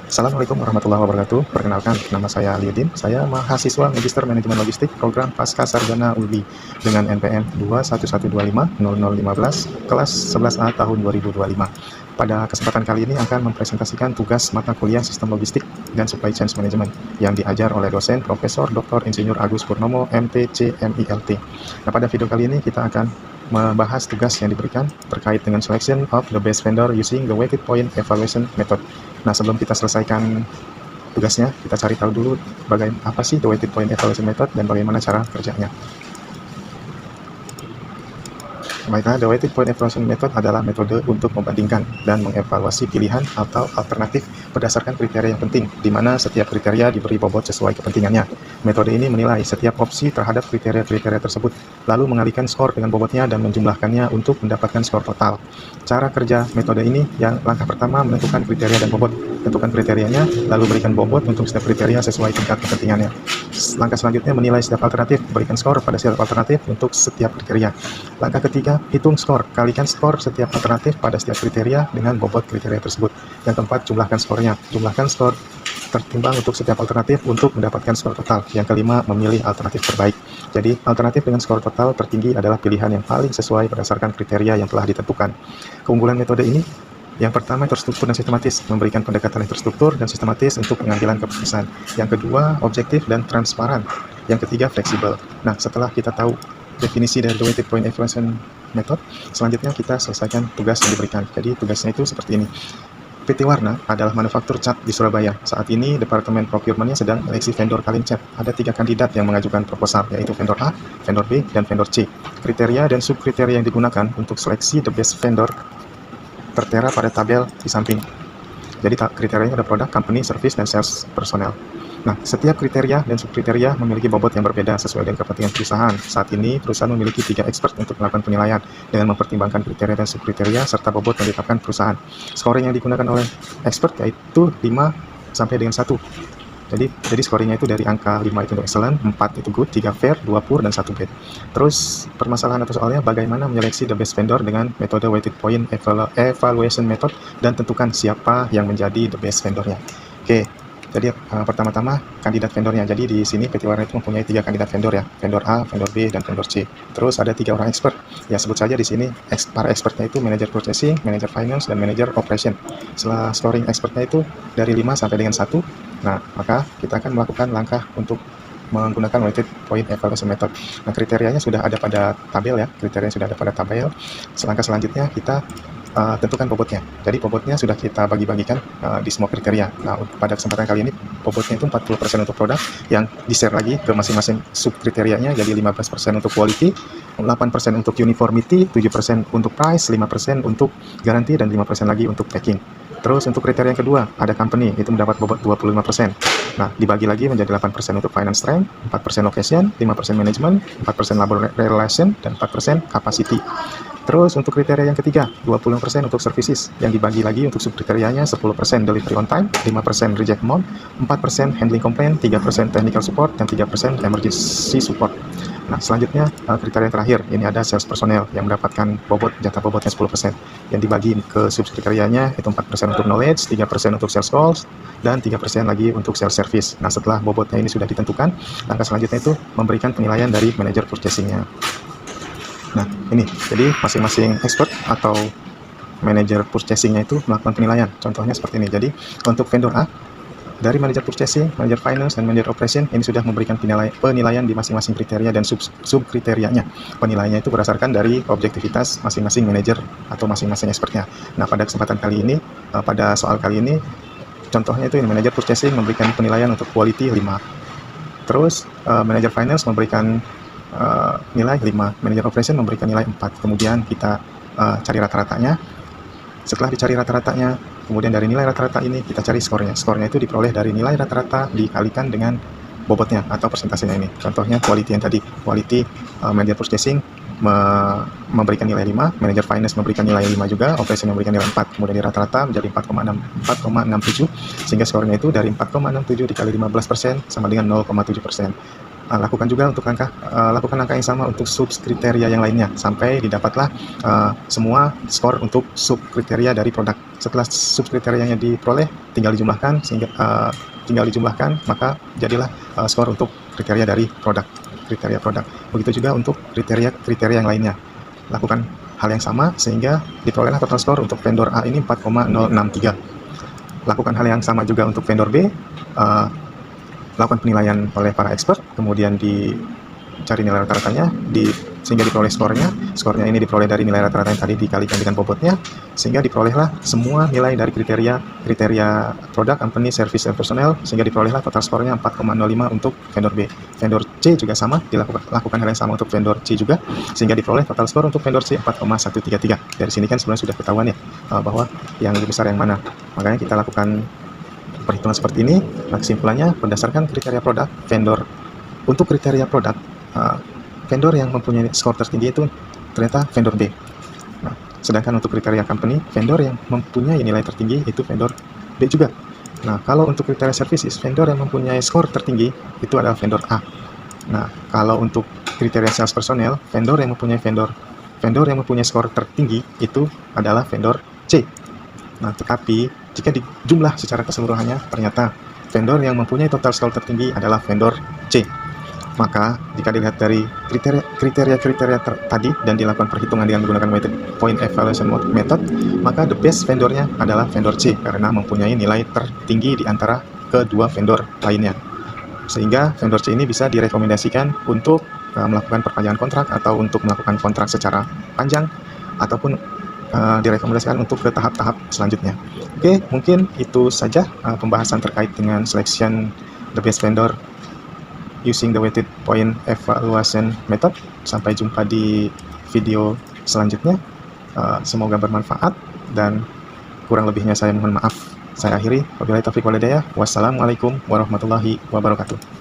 Assalamualaikum warahmatullahi wabarakatuh. Perkenalkan, nama saya Liudin. Saya mahasiswa Magister Manajemen Logistik Program Pascasarjana ULBI dengan NPM 211250015 kelas 11A tahun 2025. Pada kesempatan kali ini akan mempresentasikan tugas mata kuliah Sistem Logistik dan Supply Chain Management yang diajar oleh dosen Profesor Dr. Insinyur Agus Purnomo, MTC MILT. Nah, pada video kali ini kita akan membahas tugas yang diberikan terkait dengan selection of the best vendor using the weighted point evaluation method. Nah, sebelum kita selesaikan tugasnya, kita cari tahu dulu bagaimana apa sih the weighted point evaluation method dan bagaimana cara kerjanya. Baiklah, the weighted point evaluation method adalah metode untuk membandingkan dan mengevaluasi pilihan atau alternatif berdasarkan kriteria yang penting, di mana setiap kriteria diberi bobot sesuai kepentingannya. Metode ini menilai setiap opsi terhadap kriteria-kriteria tersebut, lalu mengalihkan skor dengan bobotnya dan menjumlahkannya untuk mendapatkan skor total. Cara kerja metode ini, yang langkah pertama menentukan kriteria dan bobot. Tentukan kriterianya, lalu berikan bobot untuk setiap kriteria sesuai tingkat kepentingannya. Langkah selanjutnya menilai setiap alternatif, berikan skor pada setiap alternatif untuk setiap kriteria. Langkah ketiga, hitung skor, kalikan skor setiap alternatif pada setiap kriteria dengan bobot kriteria tersebut. Yang keempat, jumlahkan skornya, jumlahkan skor tertimbang untuk setiap alternatif untuk mendapatkan skor total. Yang kelima, memilih alternatif terbaik. Jadi, alternatif dengan skor total tertinggi adalah pilihan yang paling sesuai berdasarkan kriteria yang telah ditentukan. Keunggulan metode ini, yang pertama, terstruktur dan sistematis, memberikan pendekatan yang terstruktur dan sistematis untuk pengambilan keputusan. Yang kedua, objektif dan transparan. Yang ketiga, fleksibel. Nah, setelah kita tahu definisi dari the weighted point evaluation method, selanjutnya kita selesaikan tugas yang diberikan. Jadi, tugasnya itu seperti ini. PT Warna adalah manufaktur cat di Surabaya. Saat ini, Departemen Procurement-nya sedang seleksi vendor kaleng cat. Ada 3 kandidat yang mengajukan proposal, yaitu vendor A, vendor B, dan vendor C. Kriteria dan subkriteria yang digunakan untuk seleksi the best vendor tertera pada tabel di samping. Jadi kriterianya ada produk, company, service, dan sales personnel. Nah, setiap kriteria dan subkriteria memiliki bobot yang berbeda sesuai dengan kepentingan perusahaan. Saat ini, perusahaan memiliki 3 expert untuk melakukan penilaian dengan mempertimbangkan kriteria dan subkriteria serta bobot yang ditetapkan perusahaan. Scoring yang digunakan oleh expert yaitu 5 sampai dengan 1. Jadi scoringnya itu dari angka 5 itu excellent, 4 itu good, 3 fair, 2 poor, dan 1 bad. Terus permasalahan atau soalnya bagaimana menyeleksi the best vendor dengan metode weighted point evaluation method dan tentukan siapa yang menjadi the best vendornya. Oke, jadi pertama-tama kandidat vendornya. Jadi di sini PT Warna itu mempunyai 3 kandidat vendor ya, vendor A, vendor B, dan vendor C. Terus ada 3 orang expert. Ya, sebut saja di sini para expertnya itu manager purchasing, manager finance, dan manager operation. Setelah scoring expertnya itu dari 5 sampai dengan 1. Nah, maka kita akan melakukan langkah untuk menggunakan weighted point evaluation method. Nah, kriterianya sudah ada pada tabel ya, kriterianya sudah ada pada tabel. Langkah selanjutnya kita tentukan bobotnya. Jadi bobotnya sudah kita bagi-bagikan di semua kriteria. Nah, pada kesempatan kali ini bobotnya itu 40% untuk produk, yang di-share lagi ke masing-masing subkriterianya, jadi 15% untuk quality, 8% untuk uniformity, 7% untuk price, 5% untuk garansi, dan 5% lagi untuk packing. Terus untuk kriteria yang kedua, ada company, itu mendapat bobot 25%. Nah, dibagi lagi menjadi 8% untuk finance strength, 4% location, 5% management, 4% labor relation, dan 4% capacity. Terus untuk kriteria yang ketiga, 20% untuk services, yang dibagi lagi untuk subkriterianya 10% delivery on time, 5% reject amount, 4% handling complaint, 3% technical support, dan 3% emergency support. Nah, selanjutnya kriteria yang terakhir, ini ada sales personnel yang mendapatkan jatah bobotnya 10%, yang dibagi ke subkriterianya itu 4% untuk knowledge, 3% untuk sales calls, dan 3% lagi untuk sales service. Nah, setelah bobotnya ini sudah ditentukan, langkah selanjutnya itu memberikan penilaian dari manajer purchasing-nya. Nah, ini, jadi masing-masing expert atau manajer purchasing-nya itu melakukan penilaian. Contohnya seperti ini. Jadi, untuk vendor A, dari manajer purchasing, manajer finance, dan manajer operation, ini sudah memberikan penilaian di masing-masing kriteria dan subkriterianya. Penilaiannya itu berdasarkan dari objektivitas masing-masing manajer atau masing-masing expertnya. Nah, pada kesempatan kali ini, pada soal kali ini, contohnya itu manajer purchasing memberikan penilaian untuk quality 5. Terus, manajer finance memberikan nilai 5, manajer operation memberikan nilai 4. Kemudian kita cari rata-ratanya. Setelah dicari rata-ratanya, kemudian dari nilai rata-rata ini kita cari skornya. Skornya itu diperoleh dari nilai rata-rata dikalikan dengan bobotnya atau persentasenya ini. Contohnya quality yang tadi, quality manager purchasing memberikan nilai 5, manager finance memberikan nilai 5 juga, operation memberikan nilai 4. Kemudian di rata-rata menjadi 4,67, sehingga skornya itu dari 4,67 dikali 15% sama dengan 0,7%. Lakukan juga untuk lakukan langkah yang sama untuk sub kriteria yang lainnya sampai didapatlah semua skor untuk sub kriteria dari produk. Setelah sub kriterianya diperoleh, tinggal dijumlahkan, maka jadilah skor untuk kriteria dari kriteria produk. Begitu juga untuk kriteria yang lainnya. Lakukan hal yang sama sehingga diperolehlah total skor untuk vendor A ini 4,063. Lakukan hal yang sama juga untuk vendor B. Lakukan penilaian oleh para expert, kemudian dicari nilai rata-ratanya, sehingga diperoleh skornya. Skornya ini diperoleh dari nilai rata-rata yang tadi dikalikan dengan bobotnya, sehingga diperolehlah semua nilai dari kriteria produk, company, service, dan personel, sehingga diperolehlah total skornya 4,05 untuk vendor B. Vendor C juga sama, lakukan hal yang sama untuk vendor C juga, sehingga diperoleh total skor untuk vendor C 4,133. Dari sini kan sebenarnya sudah ketahuan ya, bahwa yang lebih besar yang mana. Makanya kita lakukan perhitungan seperti ini. Nah, kesimpulannya berdasarkan kriteria produk, untuk kriteria produk, vendor yang mempunyai skor tertinggi itu ternyata vendor B. Nah, sedangkan untuk kriteria company, vendor yang mempunyai nilai tertinggi itu vendor B juga. Nah, kalau untuk kriteria services, vendor yang mempunyai skor tertinggi itu adalah vendor A. Nah, kalau untuk kriteria sales personnel, vendor yang mempunyai skor tertinggi itu adalah vendor C. Nah, tetapi jika dijumlah secara keseluruhannya, ternyata vendor yang mempunyai total skor tertinggi adalah vendor C. Maka, jika dilihat dari kriteria tadi dan dilakukan perhitungan dengan menggunakan point evaluation method, maka the best vendornya adalah vendor C karena mempunyai nilai tertinggi di antara kedua vendor lainnya. Sehingga vendor C ini bisa direkomendasikan untuk melakukan perpanjangan kontrak atau untuk melakukan kontrak secara panjang, ataupun direkomendasikan untuk ke tahap-tahap selanjutnya. Oke, mungkin itu saja pembahasan terkait dengan selection the best vendor using the weighted point evaluation method. Sampai jumpa di video selanjutnya. Semoga bermanfaat, dan kurang lebihnya saya mohon maaf. Saya akhiri. Wabillahi taufiq wal hidayah. Wassalamualaikum warahmatullahi wabarakatuh.